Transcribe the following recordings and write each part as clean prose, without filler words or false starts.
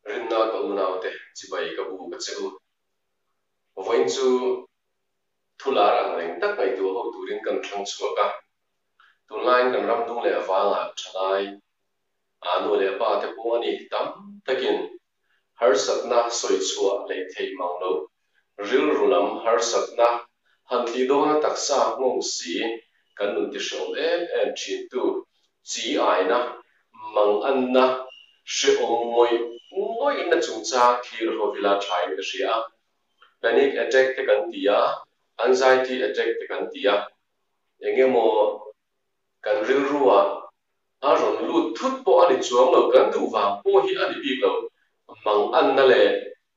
rinna ka unaute chibai ka bu ka cheu voin chu thular ang reng tak mai tu ho turin kan thlang chuaka tunlain kan ram dung le awanga thanai anu le pa te pu ani tam takin har satna soi chua le thei manglo ril rulam har satna han ti do na taksa ngong si kan nun ti shol em chi tu chi aina mang anna she ongoi ngoi na chungcha thir ho vila thai ka ria panic attack te kan tia anxiety attack te kan tia engemo kan ril ruwa a ron lut thut po ani chuang lo kan du wang po hi ani bi lo mang an na le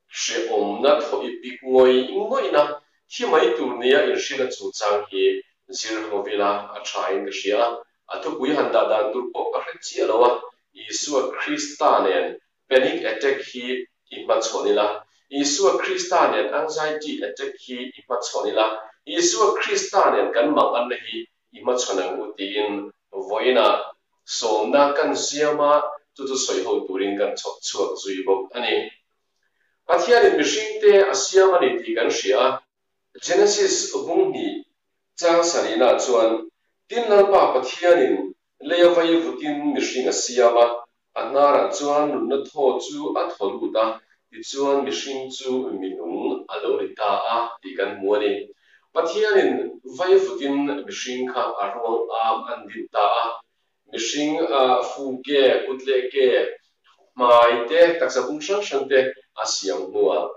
she om na tho i pik ngoi na hi mai tu nia in shina chu chang hi zir ho vila a thain ka ria a thu pui han da dan tur po ka hre chi alowa Isua Christianen panic attack hi ipa chonila Isua Christianen anxiety attack hi ipa chonila Isua Christianen kan mang an hi ima chonang utin voina somna kan siama tu soi ho turin kan chok chuak zui bok ani pathian mishing te asiama ni ti kan ria Genesis bung ni chang sarina chuan tin lar pa pathianin leyavai vutin mishing asiama anara chuan nunna tho chu a tholuta ti chuan mishing chu minung alorita a ti kan muani pathianin vai vutin mishing kha arwang an dinta a mishing fu ke utle ke mai te taksa bung sang sang te asiam nuwa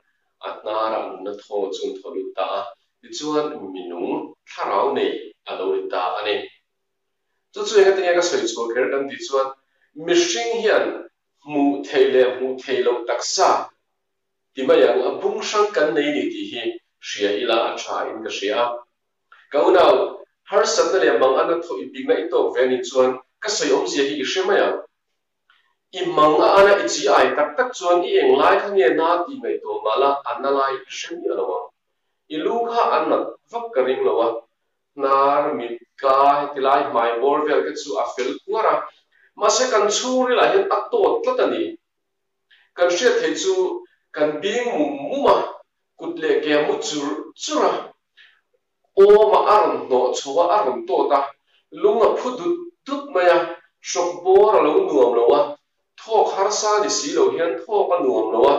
anara nunna tho chun tholuta a ti chuan minung tharau nei alorita ani chu chu nga tinga ka soi chu kher kan ti chuan mishing hian mu theilo taksa timayang abung sang kan nei ni ti hi ria ila a tha in ka ria kaunau har satna le mang an tho i ping na ito veni chuan ka soi om sia hi hrimaya i mang ana i chi ai tak tak chuan i eng lai kha nge na ti mai to mala annalai hrim ni alawa i lu kha an vak ka ring lawa nar mit ka tilai mai bor vel ka chu a fel kuara mase kan churi la hin atto tlatani kan ria thei chu kan bing mumma kutle ke mu chura o ma aron no chuwa aron to ta lunga phudut tut maya shok bor lo nuam lowa thok har sa ni si lo hian thok a nuam lowa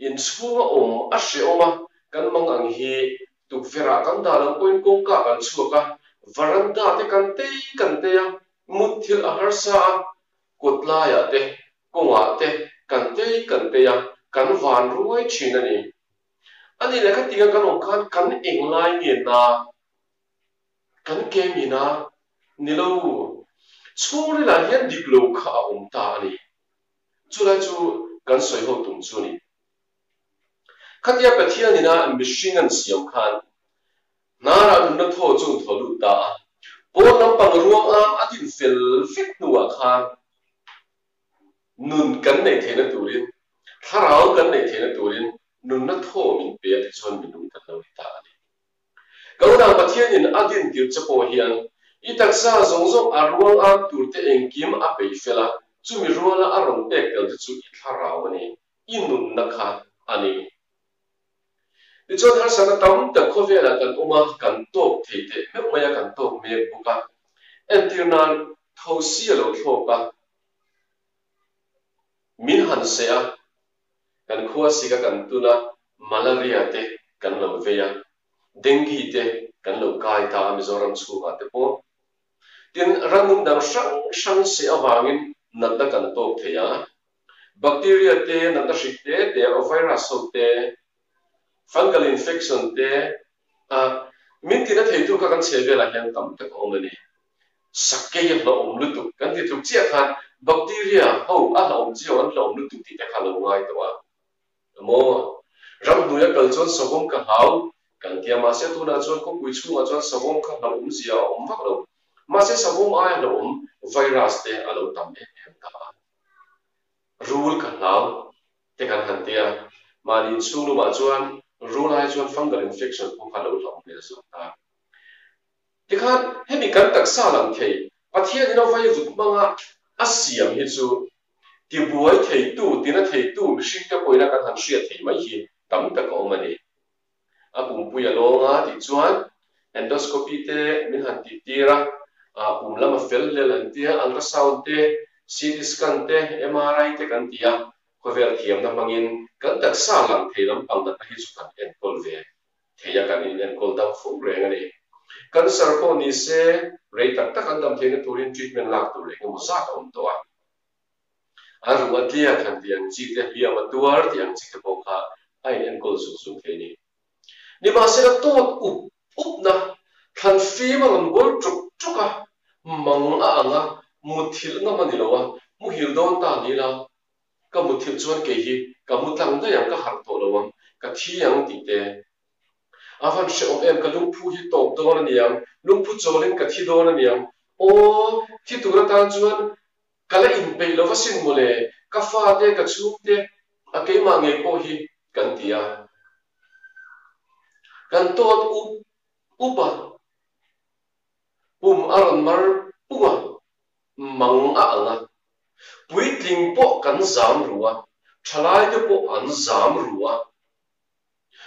in chunga a hre oma kan mang ang hi tukvera kan da lo point kong ka kan chuaka varanda te kan te ya muthil a har sa kotla ya te konga te kan te ya kan van ruai chinani ani le kha tinga kan okhan kan englai ni na kan ke mi na nilo churi la hian diklo kha ta ni chula chu kan soi ho tum chu ni khatia pathia ni na mishing an siam khan nara na tho chu tholu ta po nam pang ruang atin fel fik nuwa khan nun kan nei thena turin tharau kan nei thena turin nun na tho min pe chon min dum ta lo ta ni kauna pathian in adin tir chapo hian i taksa zong arwang turte engkim a pe fela chumi ruala aron pek tel chu i tharau ani inun na kha ani ti chon har sana tam ta khovela kan uma kan top theite me maya kan top me buka entirnan thosia lo thoka min han se a kan khuwa sika kan tuna malaria te kan lo veya dengue te kan lo kai ta mizoram chunga te po tin ranum dang sang se awangin nanda kan tok theya bacteria te nanda shikte te virus te fungal infection te min tina theitu ka kan chevela hian tam tak omani sakke ya lo omlutu kan ti tu chia khan bacteria ho a lo om chi on lo omlutu ti te khalo ngai to wa mo ram nuya kal chon sobom ka hau kan tia ma se tu na chon ko pui chu ma chon sobom ka lo om zia om vak lo ma se sobom a lo om virus te a lo tam e ta rule ka hau te kan han tia ma lin chu lu ma chuan rule ai chuan fungal infection ko ka lo lam le so ta ti khan hemi kan tak sa lang thei pathian ino vai vut manga asiam hi chu ti buai thei tu tina thei tu mishing te poina kan han hria thei mai hi tam tak omani a pumpuya longa ti chuan endoscopy te min han ti tira a pumlama fel le lan tia ultrasound te CT scan te MRI te kan tia khovel thiam na mangin kan tak sa lang thei lam pang na hi chu kan en kol ve theya kan in en kol dam fu reng ani kan sarko ni se rei tak tak an dam thei turin treatment lak tu le mo sa om to a aru atlia kan tiang chi te hia ma tuar tiang chi te pokha ai en kol su su thei ni ma se tot up na than fi ma ngam gol truk truka mang a anga muthil na mani lowa mu hil don ta ni la ka muthil chuan ke hi ka mutlang da yang ka har to lowang ka thi yang ti te avan she om em ka lung phu hi tok don ani yang lung phu cholen ka thi don ani yang o thi tura ta chuan kala in pe lo vasin mole ka fa te ka chu te a ke ma nge ko hi kan tia kan tot upa aron mar puwa mang a anga puitling po kan zam ruwa thalai te po an zam ruwa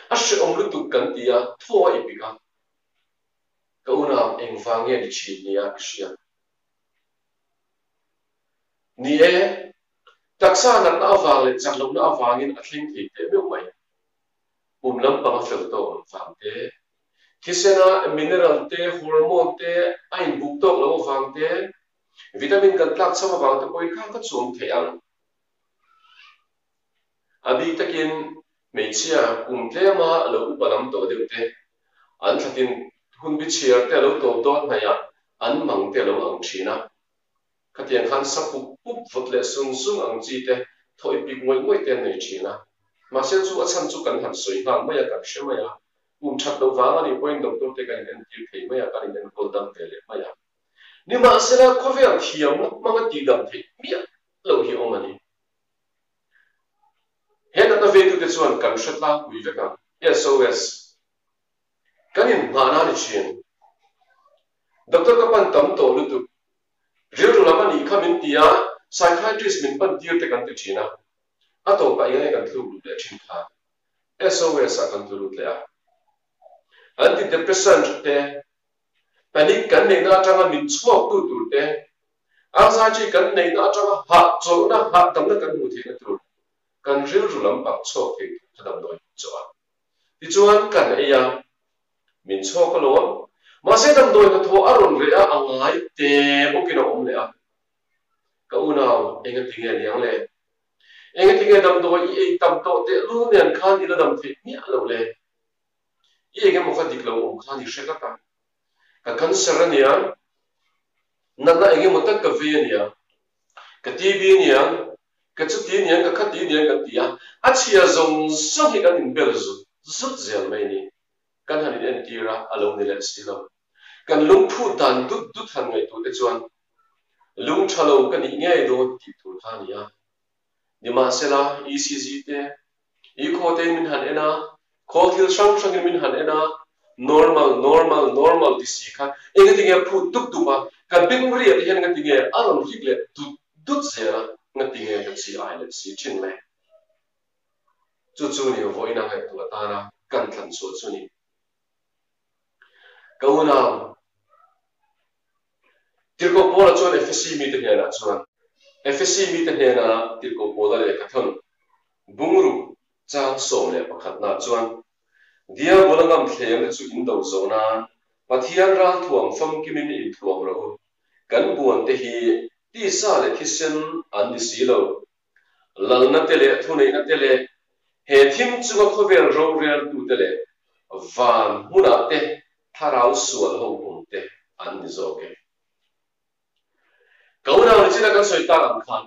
ashe omlu tu kan tia thoa ipika kauna engwange ni chinia kshia ni e taksa na awang le chaklom na awangin athling thi te me mai umlam pang fel to wang te kisena mineral te hormone te ain buk tok lo wang te vitamin kan tlak sama wang te poi kha ka chum theyang abi takin meichia tlema lo upanam to deute an thatin hun bi chiar te lo to dot maya an mang te lo ang thina khatian khan sapu pup votle sung sung ang chi te thoi pi ngoi te nei thina ma se chu achan chu kan han soi hang maya kan shemaya that do wanga ni point doctor te kan en ti thei maya kan en kol dam te le maya ni ma se la khovel thiam ma ti dam thi mi lo hi omani hen na ve tu te chuan kan shatla ui ve kan SOS kan in mana ni chin doctor ka pan tam to lu tu ril lama ni khamin tia psychiatrist min pan tir te kan te china ato pa ye kan thu lu le chin kha SOS a kan thu lu le a antidepressant te panic kan nei na tanga min chok tu te anxiety kan nei na tanga ha cho na ha tam na kan mu the na tu kan ril lam pak chok te thadam doi choa ti chuan kan eya min chok lo ma se dam doi na tho aron re a angai te bokina om le a ka unaw enga tinge liang le enga tinge dam doi e tam to te lu nian khan ila dam thi mi alo le ege mo khadik lo om khani sheka ka cancer ania nana ege mo tak ka ve ania ka tb ania ka chuti ania ka khati ania ka tia achia zong so hi kan in bel zu zut zel mai ni kan han en tira alo ni le silo kan lung phu dan dut han ngai tu te chuan lung thalo kan ni ngai do ti tu thania ni ma sela ECG te echo te min han ena khokhil sang min han ena normal disi kha enge tinge phu tuk tupa kan bingri at hian nga tinge aron hikle dut zera nga tinge ka chi island si chin me chu ni voina ha tu atana kan than so chu ni kauna tirko pola chon FSC mi te hena chuan FSC mi te hena tirko pola le ka thon bungru chang som le pakhat na chuan dia bolangam thleng chu indo zona pathian ral thuam fam kimin in thuam ro kan buan te hi ti sa le thisen an ni silo lalna tele thunei na tele he thim chu ko khovel ro real tu tele van huna te tharau sual ho te an ni zoke kauna ni china kan soita an khan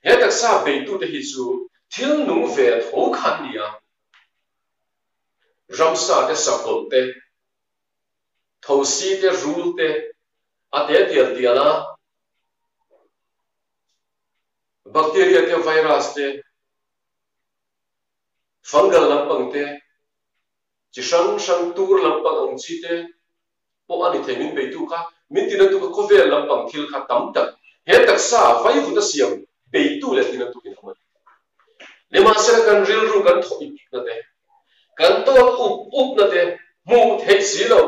he tak sa be tu te hi chu thil nu ve tho khan nia ramsa te sakol te thosi te rule te ate tiala bacteria te virus te fungal lampang te chi sang tur lampang ang chi te po ani themin be tu ka min tina tu ko vel lampang thil kha tam tak he tak sa vai vu ta siam be tu le tin tu in amani ni ma se kan ril ru kan tho ik na te kan to up na te mu the si lo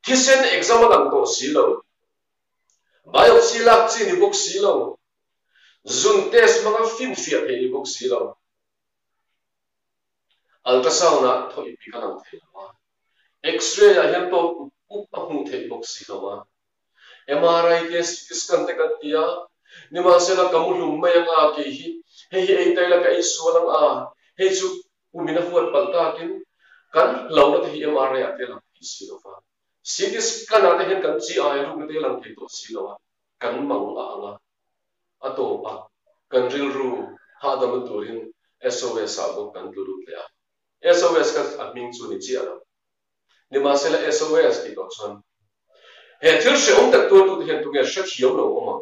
thisen exam lang to si lo biopsy lak chi ni bok si lo zoom test mga film fia he ni bok si lo ultrasound na tho ik ka lang the ma x-ray a hian to up a mu the bok si lo ma MRI test scan te kan tia ni ma se la kamu lum mai nga ke hi ei tai la kai su lang a hei chu umina fuat pal ta kin kan lo na hi MRI a te lang si lo fa CT scan a te hen kan chi ai ru te lang ke to si lo kan mang a nga ato pa kan ril ru ha da ma turin SOS a bo kan lu le a SOS ka admin chu ni chi ala ni ma se la SOS ki ko chon he thil se ong tak tu hen tu ge sha chiom lo ma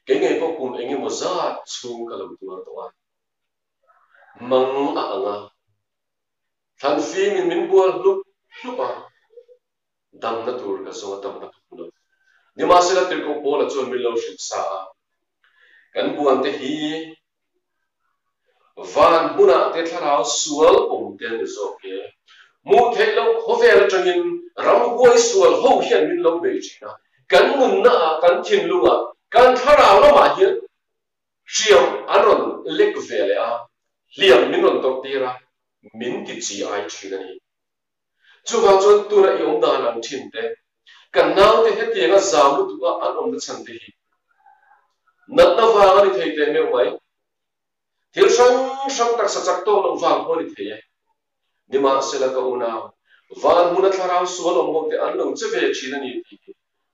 cái ngày vô cùng anh em một giá chung cả lòng tuổi tuổi măng à nga thằng phi mình buồn lúc lúc à đam na tuổi cả số đam na tuổi nhưng mà sẽ là tiền công bố là cho mình lâu sinh sa cái buồn thế hi van buna thế thà rau sual ông tiền rồi kì mu thế lâu họ về là cho nên ram quay sual hậu hiện mình lâu về chỉ na cái mun na cái thiên lu à kan thara lo ma hian riam anon lek vele a liam minon tok tira min ti chi ai thilani chu wa chon tu ra yom da lam thin te kan naw te heti nga zam lu tu a anom da chan te hi nat na wa ni thei te me mai thil sang tak sa chak to lo wang ko ni thei ni ma se la ka una van mun thara so lo mo te an lo che ve thilani ti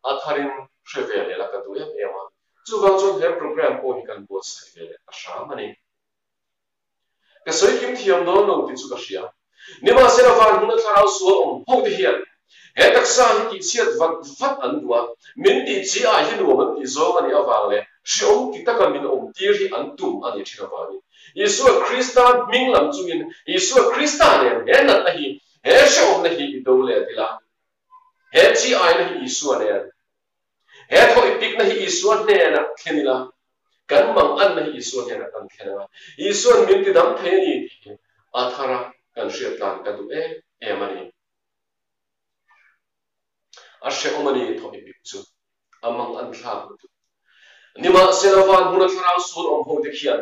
a tharin shevele la ka tu ya ema chu wang chon he program ko hi kan bo sai ve a sha mani ka soi kim thiam no no ti chu ka sia ni ma se la van mun thara so ho ti hian he tak sa hi ti siat vat an duwa min ti chi a hi nu man ti zo mani awang le shom ti ta ka min tir hi an tum ani thina wa ni Yesu Krista ming lam chungin Yesu Krista ne he na hi he shom na hi do le tila he chi ai na hi Yesu ne he thoi pik na hi Yesu ne na khenila kan mang an na hi Yesu ne na kan khenela Yesu min ti dam the ni athara kan shriat lan ka du e mani ashe omani thoi pik chu amang an thla tu nima selavan huna thara sul om ho de khian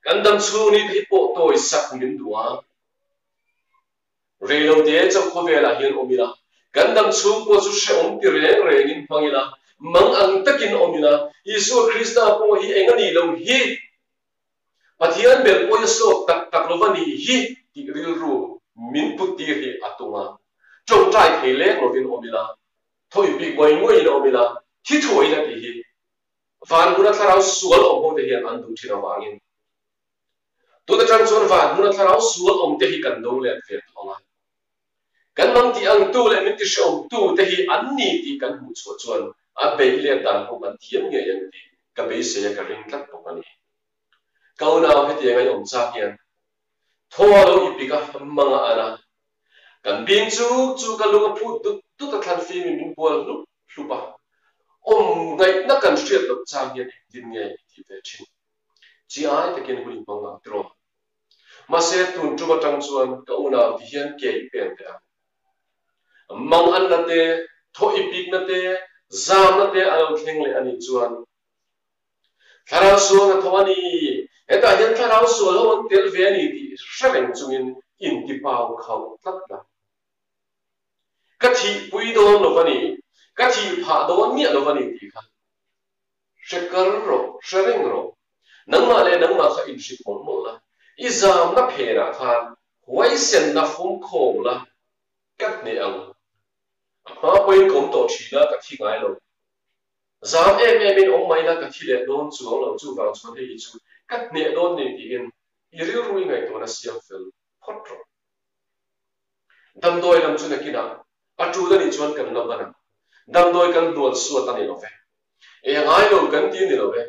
kan dam chu ni hi po toi sak min duwa relo de cham kho vela hian omila kan dam chu po chu she om ti reng reng in phangila mang ang takin omila Yesu Krista po hi engani lo hi pathian bel po yeso tak lovani hi ti ril ru min puti hi atuma chong trai thele lovin omila thoi bi ngoi ngoi lo omila thi thoi na ti hi van huna tharau sual om ho te hian an du thina wangin tu ta chang chon van huna tharau sual om te hi kan do le fe thonga kan mang ti ang tu le min ti shom tu te hi an ni ti kan hu chu chuan a be le dan ho kan thiam nge yan ti ka be se ka ring tlat to ani kauna he ti ngai om cha hian thoa lo ipika manga ana kan bin chu ka lu ka phu tu ta than fi min bol lu ba ngai na kan shriat lo cha hian din nge ti ve chin chi ai te ken huli panga tro ma se tun chu ba tang chuan ka una ti hian ke pen te mang an na te tho ipik na te zam na te alo thleng le ani chuan thara so na thawani eta hian thara so lo tel ve ani ti shreng chungin in ti pau khau tlat la ka thi pui do lo vani ka thi pha do ni lo vani ti kha shekar ro shreng ro nang ma kha in shi mol mol la izam na phera khan wai sen na fum kho la kat ne ang ma point kom to thina ka thi ngai lo zam in ong mai la ka thi le don chu lo chu wang chu he chu kat ne don ni ti in iri rui ngai to na siam fel photro dam doi lam chu na kina atu da ni chuan kan na bana dam doi kan dual su ta ni lo ve e ngai lo kan ti ni lo ve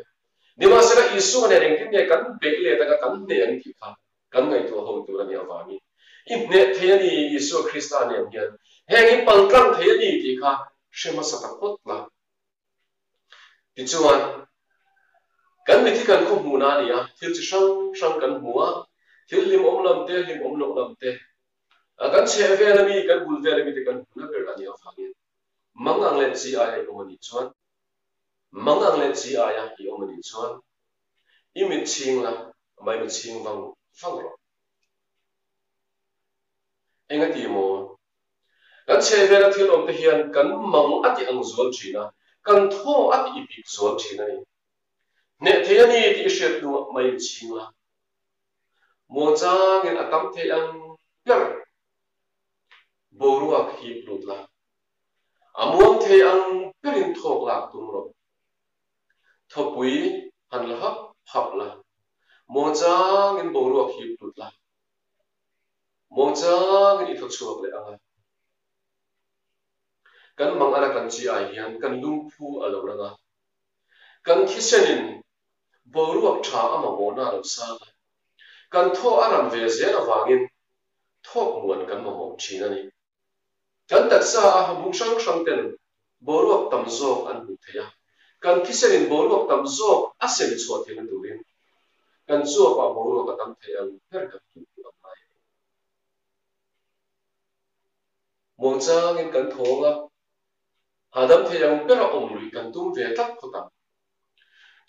nima se la Yesu ne reng tin ne kan be le ta ka kan ne an ti kha kan ngai to ho tu ra ni awami in ne the ni Yesu Krista ne hian hengi palkang the ni ti kha shema sa ta pot la ti chuan kan kan mi thi kan ko mu na nia thil chi sang kan hua thil lim om lam te lim om lok lam te kan che ve la mi kan bul ve la mi te kan na ber ani fa ni mangang le chi ai ko ni chuan mangang le chi ai a hi om ni chuan imi ching la mai mi ching vang ro enga ti mo kan che ve la thil om te hian kan mang ati ang zual china kan tho ati ipik zual china ni ne the ani ti shet nu mai ching la mo chang in atam the ang per boruak hi plut la amuam the ang perin thok la tum ro thopui han la hap la mo chang in boruak hi plut la mo chang in ithok chuak le anga kan mang ana kan chi ai hian kan lung phu alo ranga kan khisenin boruak tha ama mo na lo sa kan tho aram ve zel awangin thok muan kan mo thina ni kan taksa a hamung sang ten boruak tam zok an bu theya kan khisenin boruak tam zok asem chhuat hin turin kan chuak pa boruak tam theang her ka tu amai mo chang in kan thonga hadam theyang pera omri kan tum ve tak khota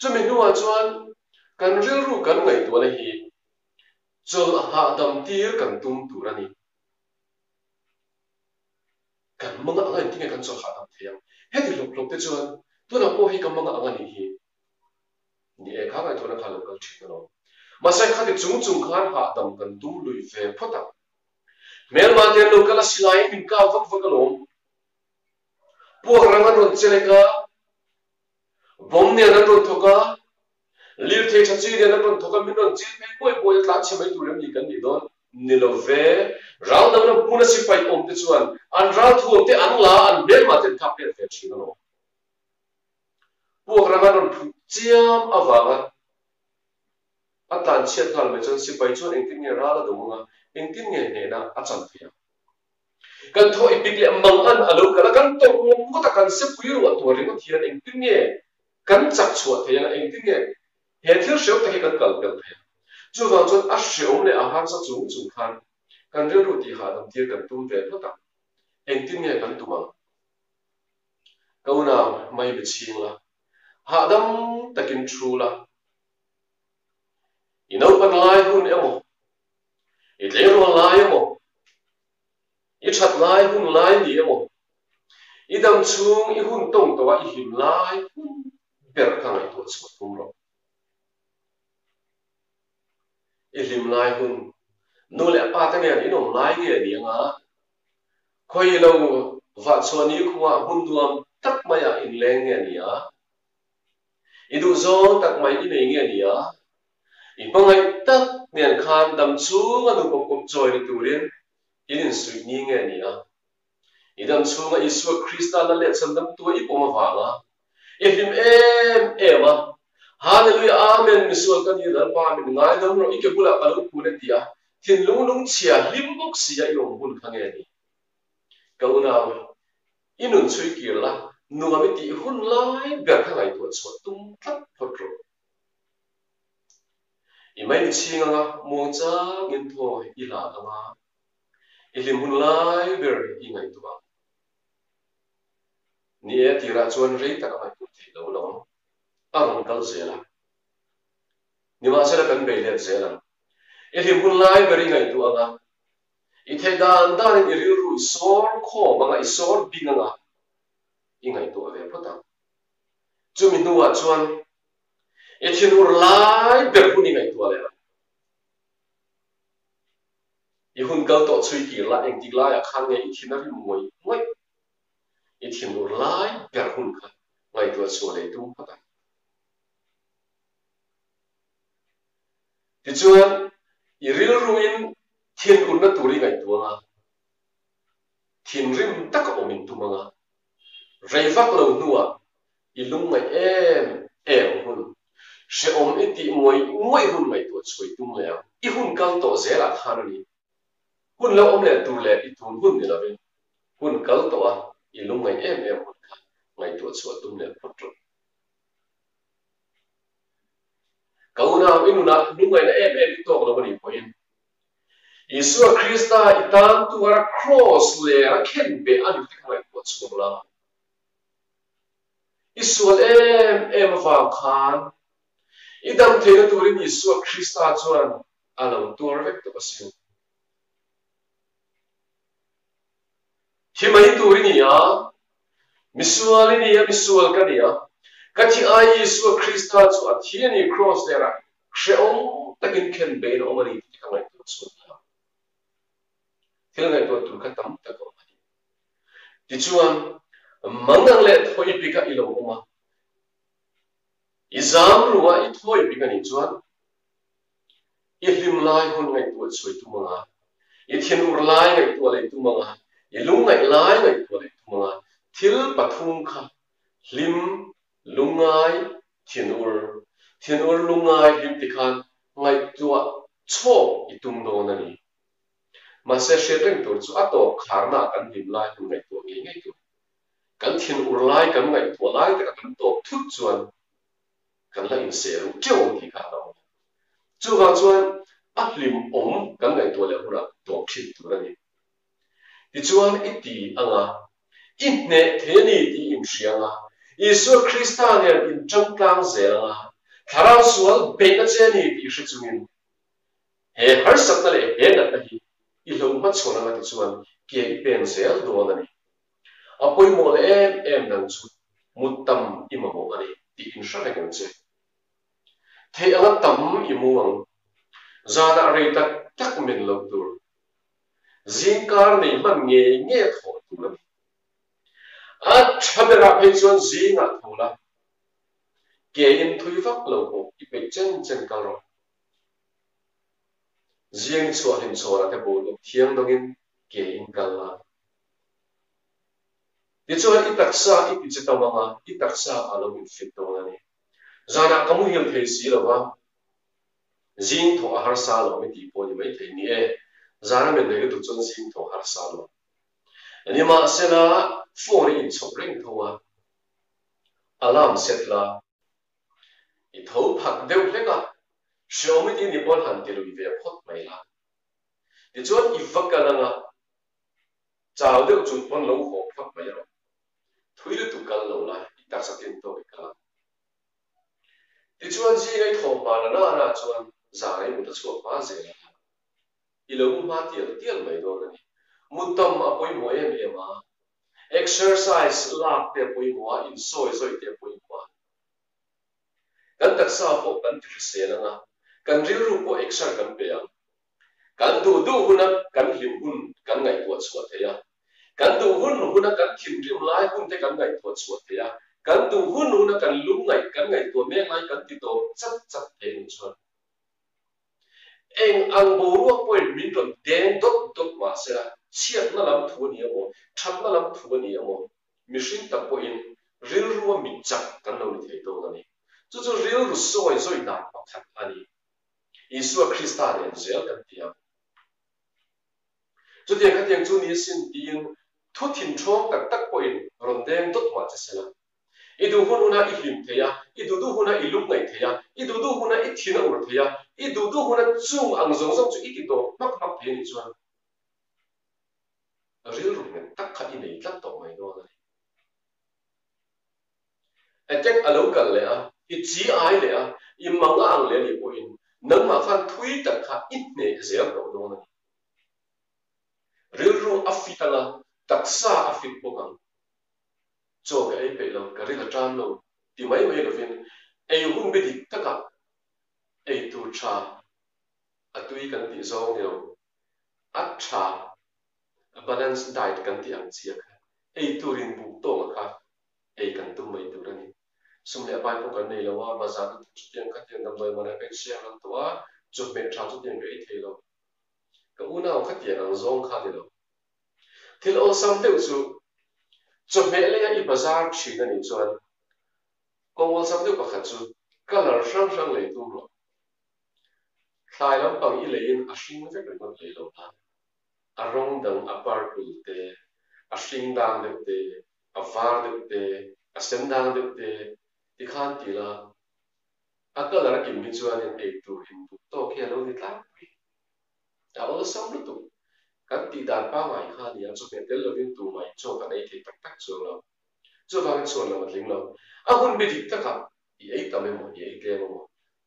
chumi nuwa chuan kan ril ru kan ngai tu la hi chol hadam tir kan tum turani kan manga angai tinga kan chol hadam theyang heti lok te chuan tuna po hi kan manga angani hi ni e kha ngai thona khalam kan thino masai khati chung khan hadam kan tum lui ve phota mel ma te lo kala silai min ka vak vakalom po rangan ron cheleka bom ne ran ron thoka lir the chachi ne ran ron thoka min ron chil me boy tla chemai turem ni kan ni don ni lo ve rau dam na puna si pai om te chuan an rau thu om te an la an bel ma te thap pe fe chino no po rangan ron chiam awanga atan chet thal me chon si pai chuan engtin nge ra la domunga engtin nge ne na acham thia kan tho ipik le mang an alo kala kan to ko ta kan se puiru to ring thian engtin nge kan chak chhuat thia engtin nge he thil sheu ta kan kal kal thia chu wang chon a sheu le a han sa chung khan kan ru ti ha dam tir kan tum ve phota engtin nge kan tuma kauna mai be ching la ha dam takin thru la ino pan lai hun emo it le ro lai emo i chat lai hun lai ni emo i dam chung i hun tong to i him lai hun ber khang ai to chwa tum ro i him lai hun nu le pa ta ne ni nom lai nge ni nga khoi lo va choni khuwa hun duam tak maya in leng nge ni a i du zo tak mai i nei nge ni a i pangai tak nen khan dam chung anu pom joy ni turin in sui ni nge ni a idam chunga isu krista la le chandam tu I poma wanga ehim ema hallelujah amen misul kan ni dal pa min ngai dam ro ikebula kalu pune dia thin lung chia limbok sia yong bun khange ni kauna inun chui kirla nuga mi ti hun lai ber khangai tu chot tum tlat photro imai chinga mo cha ngin tho ila anga ilim hun lai ber ingai tu ni e tira chuan rei tak mai tu thi lo lo ang kal zela ni ma sera kan be le zela e him hun lai beri ngai tu anga I the dan I ri ru sor kho manga I sor binganga I ngai tu ave phota chu mi nuwa chuan e thinur lai ber hun ngai tu ale I hun kal to chui ki la eng ti la ya khan nge I thinari moi I thinur lai ber hun kha ngai tu chu le tu phota ti chuan I ril ruin thin unna turi ngai tuanga thin rim tak omin tumanga reivak lo nuwa I lung ngai em hun she om iti moi hun ngai tu chui tum le I hun kal to zela khanani hun lo om le tur le I thun hun ni lave hun kal to a I lung ngai em hun kha ngai tu chu tum le photro na inuna nungai na em to lo bani point Isu Krista itam tu ara cross le ra khen be ani tikai ko chula Isu em va khan idam thena turin Isu Krista chuan alo tur vek to asin himai turin ya misual ni ya misual kania kachi ai Isu Krista chu athiani cross le ra sheom takin khen be no mani tikai ko chula Hilngai to tu katam ta ko ti chuan mangang le thoi pika ilo uma izam ruwa I thoi pika ni chuan I hlim lai hun ngai tu choi tu manga I thian ur lai ngai tu le tu manga I lung ngai lai ngai tu le tu manga thil pathum kha hlim lungai thian ur lungai hlim tikhan ngai tu cho I tum do na ni ma se sheteng tur chu ato kharna kan hlim lai hun ngai tu ngai tu kan thian ur lai kan ngai tu lai ta kan to thut chuan kan la in se ru cheu ti kha lo chu ga chuan a hlim kan ngai tu le hura to khit tu ra ni ti chuan I ti anga in ne theni ti in hrianga Isu Krista ne in changtang zelanga thara sual be na cheni ti hri chungin he har sak na le he na ta hi I lo ma chona nga ti chuan ke I pen zel do na ni apoi mo le em dan chu mutam imamo ani ti in hra kan che the anga tam imuang zana re tak min lo tur zingkar nei man nge tho tu la a thabera pe chuan zinga thola ke in thui vak lo ko I pe chen kal ro zing chuan hin chora te bol thiang dongin ke in kal la ti chuan I taksa I pi chitamanga I taksa alo min fit do na ni zana kamu hiam thei si lo wa zing tho har sa lo mi ti po ni mai thei ni zana men de tu chon zing tho har sa lo ani ma sena phone in chok reng thowa alarm set la I tho phak deu hleka Xiaomi ti ni pon han ti lu ve phot mai la ti chuan I vakalanga chaw deu chu pon lo ho phot mai ro thui lu tu kal lo la I tak sakin to ka ti chuan ji ngai tho ma na chuan za ngai mu ta chu pa ze la I lo ma tial mai do na ni mutam apoi mo ema exercise lak te poi mo in soi te poi mo kan taksa po kan ti se na nga kan riru po exer kan pe yang kan du huna kan hlim hun kan ngai tu chua the ya kan du huna kan thim rim lai hun te kan ngai tu chua the ya kan du huna kan lum ngai kan ngai tu me lai kan ti to chat the ni chuan eng ang bo ro point min ton den dot ma se la chiat na lam thu ni amo thap na lam thu ni amo machine ta po in ril ru mi chak kan lo ni thei to na ni chu ril ru soi da pa khat ani Isu Krista ne zel kan tia chu te kha tiang chu ni sin tin thu thin thong tak po in ron den dot ma che se la I du huna I hlim the ya I du huna I luk ngai the ya I du huna I thina ur the ya I du huna chung ang zong chu I ti to mak the ni chuan ril ru men tak kha I nei tlat to mai do na attack alo kal le a I chi ai le a I manga ang le ni po in nang ma fan thui tak kha it ne zel do na ril ru afitala taksa afit bokang cho cái ấy phải là cái rất là tràn luôn thì mấy là viên ấy hun bị địch tất cả ấy tu cha à tuy cần tí giàu nhiều ắt cha balance diet cần tí ăn chia ấy tu rin bụng to mà khác ấy cần tu mấy tu ra nè xung lại bài cũng cần này làว่าภาษาchút tiền các tiền nằm đời mà này cái xe làmตัวchút mấy cha chút tiền cái ấy thế rồi cái u nào các tiền ăn zong khác thế rồi thì là ông tiêu chú chụp mẹ lấy cái bazar chỉ là những chuyện công việc sắm được bạc chu color sang lấy tu rồi khai lắm bằng ý lấy in sinh rất là ngon lấy đâu à rong đằng apart được sinh đàng được var được sen đàng được thì khan thì là akal lara kim mi chuan in ei tur hin tu to khe lo ni tla a ol sam lu tu kan ti dan pa ngai kha ni a chu me tel lo vin tu mai cho kan ei thei tak tak chu lo chu wang chuan lo ling lo a hun bi dik taka i ei tam mo i ei tle mo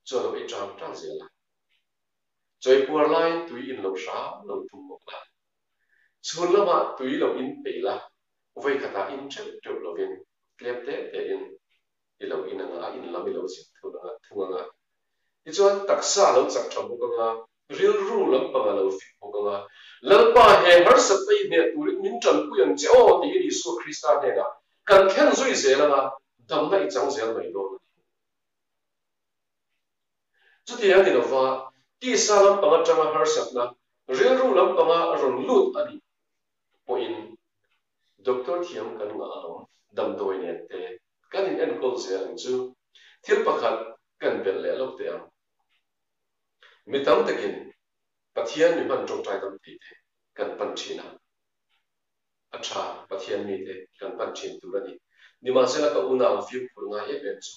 cho lo ei tram tram zel la choi puar lai tui in lo sha lo tu mo la chun lo ma tui lo in pe la voi khata in cheu cheu lo vin klem te in i lo in nga in lam i lo sin thu nga i chuan taksa lo chak tham ko nga ril ru lam pa lo fi ko nga lalpa he har sat pai ne tur min tran ku yang che o ti ni su krista ne na kan khen zui zel nga dam na i chang zel mai do chu ti ani no wa ti sa lam pa tama har sat na ril ru lam pa ron lut ani po in doctor thiam kan nga alom dam doi ne te kan in en kol zel chu thil pakhat kan bel le lok te am mi tam takin pathian mi man trong trai tam ti te kan pan thina acha pathian mi te kan pan thin tu rani ni ma se la ka una fiu phur nga ye ben chu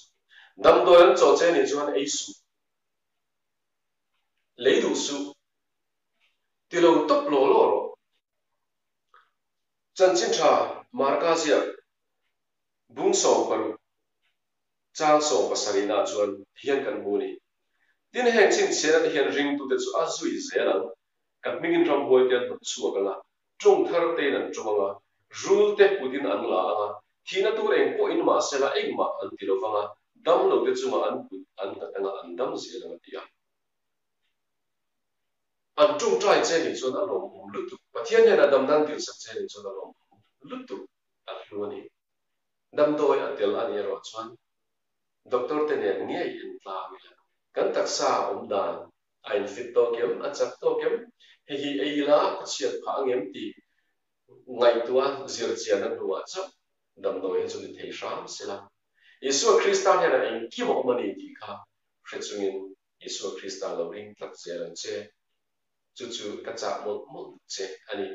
dam doi an cho che ni chuan ei su leidu su ti lo top lo lo ro chan chin tha marka sia bung so paru chang so pasarina chuan hian kan mu ni tin heng chin sera hian ring tu te chu azui zela kan mingin ram boi te an chu kala chung thar te nan chunga rule te putin an la anga thina tu reng ko in ma sela engma an tilo wanga dam lo te chunga an ta tanga an dam zela tia an chung trai che ni chuan an rom lutu pathian ne na dam nan til sak che ni chuan an rom lutu a hluani dam doi atel ani ro chuan doctor te ne nge in tla mi la kan taksa dan ein fit to kem a chak to kem hi eila chiat pha ngem ti ngai tua zir chian an ruwa cha dam doi chu ni thei sham sila Yesu Krista ne na in ki mo mani ti kha hrecungin Yesu Krista lo ring tlak chelan che chu chu ka cha mo mo che ani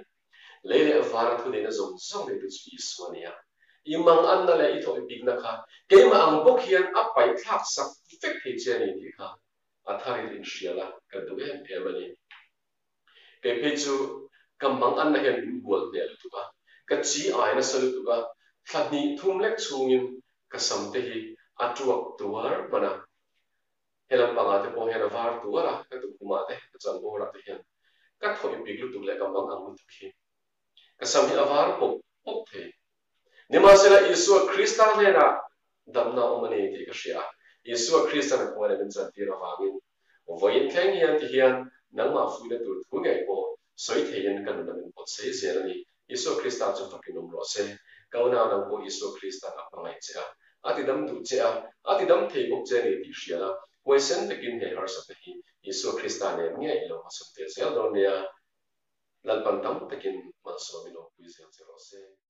leile avara thu ne na zong zong le chu Yesu ania imang an na le i tho pik na kha ke ma ang bok hian a pai thak sak fek he che ni ti kha athari in shiala ka du em emani ke pe chu kamang an na hian in bol ne tu ba ka chi ai na sal tu ba thani thum lek chungin ka sam te hi atuak tuar mana helam panga te po hena var tuara ka tu kuma te ka chan bo ra te hian ka thoi pik lu tu le kamang ang tu khi ka sam hi avar pok pok the nima sela Yesu Krista ne na damna omani ti ka shia Yesu Krista na ko ne ben chan ti ra wangin voin theng hian ti hian nang ma fu na tur thu ngai po soi thein kan na min pot sei zerani Yesu Krista chu takinom ro se kauna na po Yesu Krista na pangai cha ati dam du cha ati dam thei bok che ni ti shiala question takin he har sa hi Yesu Krista ne ngai lo ma sam te zel do ne lalpan tam takin ma so mi no quiz zel se